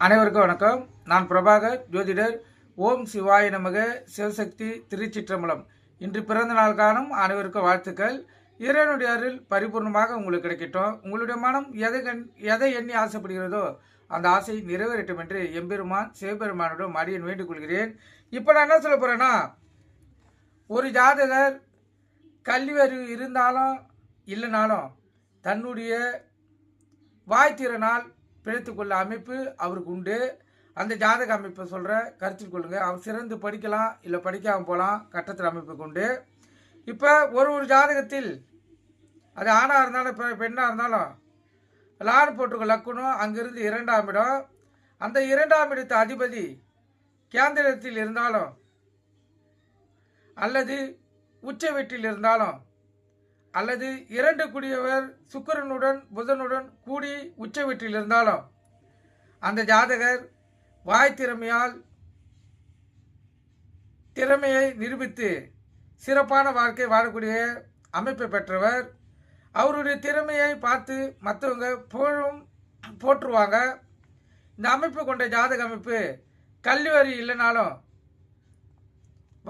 அனைவருக்கும் வணக்கம். நான் பிரபாகர் ஜோதிடர். ஓம் சிவாய நமக. சிவசக்தி திருச்சிற்றம்பலம். இன்று பிறந்த நாள் காணும் அனைவருக்கும் வாழ்த்துக்கள். இறைவனுடைய அருள் பரிபூர்ணமாக உங்களுக்கு கிடைக்கட்டும். உங்களுடைய மனம் எதை எண்ணி ஆசைப்படுகிறதோ அந்த ஆசை நிறைவேறட்டும் என்று எம்பெருமான் சிவபெருமானிடம் அடியேன் வேண்டிக் கொள்கிறேன். இப்போ நான் என்ன சொல்ல போகிறேன்னா, ஒரு ஜாதகர் கல்வி அறிவு இருந்தாலும் இல்லைனாலும் தன்னுடைய வாய்த்திறனால் பிழைத்துக்கொள்ள அமைப்பு அவருக்கு உண்டு. அந்த ஜாதக அமைப்பை சொல்கிற கருத்தில் கொள்ளுங்க. அவர் சிறந்து படிக்கலாம், இல்லை படிக்காமல் போகலாம். கட்டத்தில் அமைப்புக்கு உண்டு. இப்போ ஒரு ஜாதகத்தில் அது ஆணாக இருந்தாலும் இப்போ பெண்ணாக இருந்தாலும் லான் போட்டுக்க லக்குனும் அங்கிருந்து 2ஆம் இடம். அந்த 2ஆம் இடத்து அதிபதி கேந்திரத்தில் இருந்தாலும் அல்லது உச்ச வீட்டில் இருந்தாலும் அல்லது 2 கூடியவர் சுக்கிரனுடன் புதனுடன் கூடி உச்ச வீட்டில் இருந்தாலும் அந்த ஜாதகர் வாய் திறமையை நிரூபித்து சிறப்பான வாழ்க்கை வாழக்கூடிய அமைப்பை பெற்றவர். அவருடைய திறமையை பார்த்து மற்றவங்க போற்றுவாங்க. இந்த அமைப்பு கொண்ட ஜாதக அமைப்பு கல்வி அறிவு இல்லைனாலும்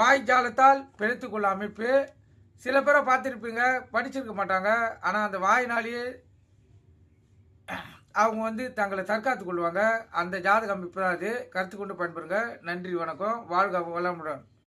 வாய்ஜாலத்தால் பிழைத்துக்கொள்ள அமைப்பு. சில பேரை பார்த்துருப்பீங்க, படிச்சிருக்க மாட்டாங்க. ஆனால் அந்த வாயினாலேயே அவங்க தங்களை தற்காத்து கொள்வாங்க. அந்த ஜாதக அமைப்பு தான் அது. கருத்து கொண்டு பயன்பெறுங்க. நன்றி, வணக்கம். வாழ்க வளமுடன்.